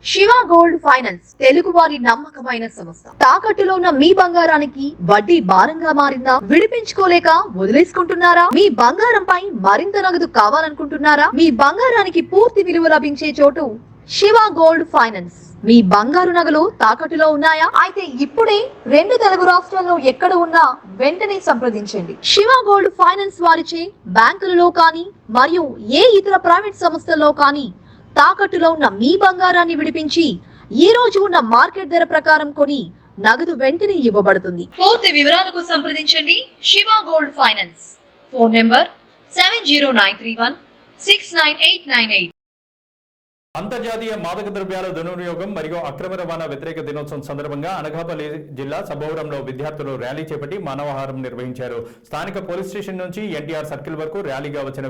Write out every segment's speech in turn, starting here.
Shiva gold finance Telugu వారి నమ్మకమైన సంస్థ. తాకట్టులో ఉన్న మీ బంగారానికి వడ్డీ భారంగా మారిందా? విడిపించుకోలేక వదిలేసుకుంటున్నారా? మీ బంగారంపై మరింత నగదు కావాలనుకుంటున్నారా? మీ బంగారానికి పూర్తి విలువ లభించే చోటు శివ గోల్డ్ ఫైనాన్స్. మీ బంగారు నగలు తాకట్టులో ఉన్నాయా? అయితే ఇప్పుడే 2 తెలుగు రాష్ట్రాల్లో ఎక్కడ ఉన్నా వెంటనే సంప్రదించండి. శివ గోల్డ్ ఫైనాన్స్ వారిచే బ్యాంకులలో కానీ మరియు ఏ ఇతర ప్రైవేట్ సంస్థల్లో కానీ తాకట్టులో ఉన్న మీ బంగారాన్ని విడిపించి ఈ రోజు ఉన్న మార్కెట్ ధర ప్రకారం కొని నగదు వెంటనే ఇవ్వబడుతుంది. పూర్తి వివరాలకు సంప్రదించండి Shiva gold finance. Phone number 7093169898. అంతర్జాతీయ మాదక ద్రవ్యాల దుర్వినియోగం మరియు అక్రమ రవాణా వ్యతిరేక దినోత్సవం సందర్భంగా అనకాపల్లి జిల్లా సభవరంలో విద్యార్థులు ర్యాలీ చేపట్టి మానవహారం నిర్వహించారు. స్థానిక పోలీస్ స్టేషన్ నుంచి ఎన్టీఆర్ సర్కిల్ వరకు ర్యాలీగా వచ్చిన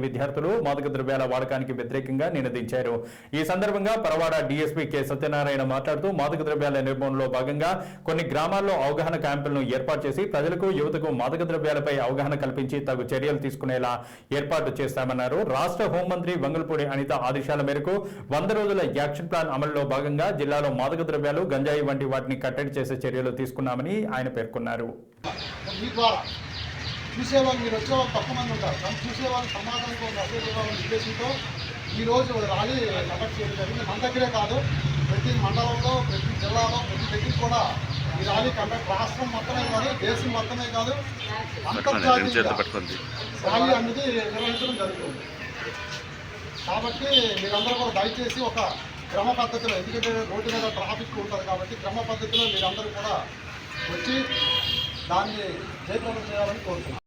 విద్యార్థులు మాదక ద్రవ్యాల వాడకానికి వ్యతిరేకంగా నినదించారు. ఈ సందర్భంగా పరవాడ డీఎస్పీ కె సత్యనారాయణ మాట్లాడుతూ మాదక ద్రవ్యాల నిర్మూలనలో భాగంగా కొన్ని గ్రామాల్లో అవగాహన క్యాంపులను ఏర్పాటు చేసి ప్రజలకు యువతకు మాదక ద్రవ్యాలపై అవగాహన కల్పించి తగు చర్యలు తీసుకునేలా ఏర్పాటు చేస్తామన్నారు. రాష్ట్ర హోంమంత్రి వంగల్పూడి అనిత ఆదేశాల మేరకు 100 రోజుల యాక్షన్ ప్లాన్ అమలులో భాగంగా జిల్లాలో మాదక ద్రవ్యాలు, గంజాయి వంటి వాటిని కట్టడి చేసే చర్యలు తీసుకున్నామని ఆయన పేర్కొన్నారు. చూసేవాళ్ళు మీరు వచ్చేవాళ్ళు తక్కువ మంది ఉంటారు, కానీ చూసేవాళ్ళు సమాజంతో అభ్యర్థివాళ్ళ ఉద్దేశంతో ఈరోజు ర్యాలీ కండక్ట్ చేయడం జరిగింది. మన దగ్గరే కాదు, ప్రతి మండలంలో, ప్రతి జిల్లాలో, ప్రతి దగ్గర కూడా ఈ ర్యాలీ కండక్ట్ రాష్ట్రం మొత్తమే కాదు, దేశం మొత్తమే కాదు, అంతర్జాతీయ ర్యాలీ అనేది నిర్వహించడం జరుగుతుంది. కాబట్టి మీరందరూ కూడా దయచేసి ఒక క్రమ పద్ధతిలో, ఎందుకంటే రోడ్డు మీద ట్రాఫిక్ ఉంటుంది కాబట్టి క్రమ పద్ధతిలో మీరందరూ కూడా వచ్చి దాన్ని జయప్రదం చేయాలని కోరుతున్నాను.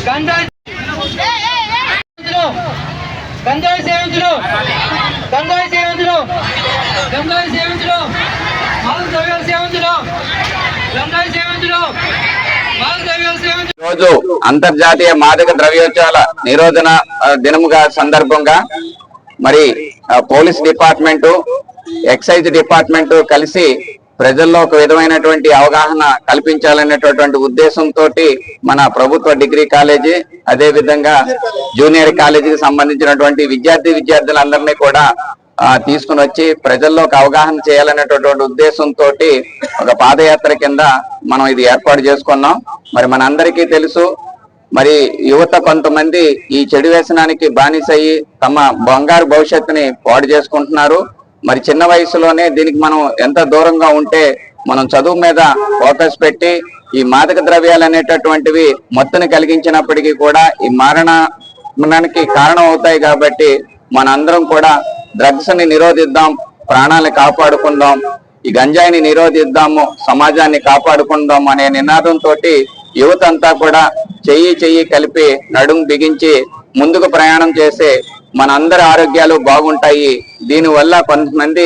గంజాయి సేవించడం రోజు అంతర్జాతీయ మాదక ద్రవ్యోత్సవాల నిరోధన దినముగా సందర్భంగా మరి పోలీస్ డిపార్ట్మెంటు, ఎక్సైజ్ డిపార్ట్మెంట్ కలిసి ప్రజల్లో ఒక విధమైనటువంటి అవగాహన కల్పించాలనేటటువంటి ఉద్దేశంతో మన ప్రభుత్వ డిగ్రీ కాలేజీ, అదే విధంగా జూనియర్ కాలేజీకి సంబంధించినటువంటి విద్యార్థులందరినీ కూడా తీసుకుని వచ్చి ప్రజల్లో ఒక అవగాహన చేయాలనేటటువంటి ఉద్దేశంతో ఒక పాదయాత్ర కింద మనం ఇది ఏర్పాటు చేసుకున్నాం. మరి మనందరికీ తెలుసు, మరి యువత కొంతమంది ఈ చెడు వ్యసనానికి బానిసయ్యి తమ బంగారు భవిష్యత్తుని పాడు చేసుకుంటున్నారు. మరి చిన్న వయసులోనే దీనికి మనం ఎంత దూరంగా ఉంటే మనం చదువు మీద ఫోకస్ పెట్టి ఈ మాదక ద్రవ్యాలు అనేటటువంటివి మత్తుని కలిగించినప్పటికీ కూడా ఈ మరణానికి కారణం అవుతాయి. కాబట్టి మనందరం కూడా డ్రగ్స్ ని నిరోధిద్దాం, ప్రాణాలను కాపాడుకుందాం, ఈ గంజాయిని నిరోధిద్దాము, సమాజాన్ని కాపాడుకుందాం అనే నినాదంతో యువత అంతా కూడా చెయ్యి కలిపి నడుం బిగించి ముందుకు ప్రయాణం చేసే మనందరి ఆరోగ్యాలు బాగుంటాయి. దీనివల్ల కొంతమంది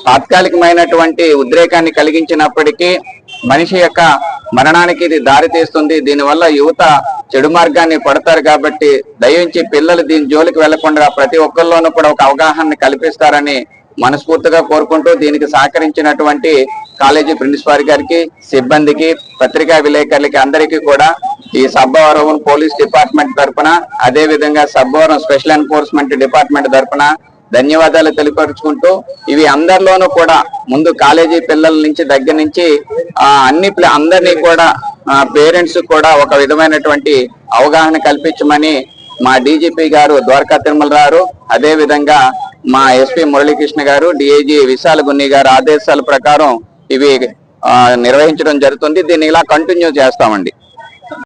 తాత్కాలికమైనటువంటి ఉద్రేకాన్ని కలిగించినప్పటికీ మనిషి యొక్క మరణానికి ఇది దారి తీస్తుంది. దీనివల్ల యువత చెడు మార్గాన్ని పడతారు. కాబట్టి దయించి పిల్లలు దీని జోలికి వెళ్లకుండా ప్రతి ఒక్కరిలోనూ కూడా ఒక అవగాహన కల్పిస్తారని మనస్ఫూర్తిగా కోరుకుంటూ దీనికి సహకరించినటువంటి కాలేజీ ప్రిన్సిపాల్ గారికి, సిబ్బందికి, పత్రికా విలేకరులకి అందరికీ కూడా ఈ సబ్బవరం పోలీస్ డిపార్ట్మెంట్ తరఫున, అదే విధంగా సబ్బవరం స్పెషల్ ఎన్ఫోర్స్మెంట్ డిపార్ట్మెంట్ తరఫున ధన్యవాదాలు తెలియపరుచుకుంటూ, ఇవి అందరిలోనూ కూడా ముందు కాలేజీ పిల్లల నుంచి దగ్గర నుంచి అందరినీ కూడా పేరెంట్స్ కూడా ఒక విధమైనటువంటి అవగాహన కల్పించమని మా డీజీపీ గారు ద్వారకా తిరుమల గారు, అదే విధంగా మా ఎస్పీ మురళీకృష్ణ గారు, డిఐజీ విశాల్ గున్ని గారు ఆదేశాల ప్రకారం ఇవి నిర్వహించడం జరుగుతుంది. దీన్ని ఇలా కంటిన్యూ చేస్తామండి.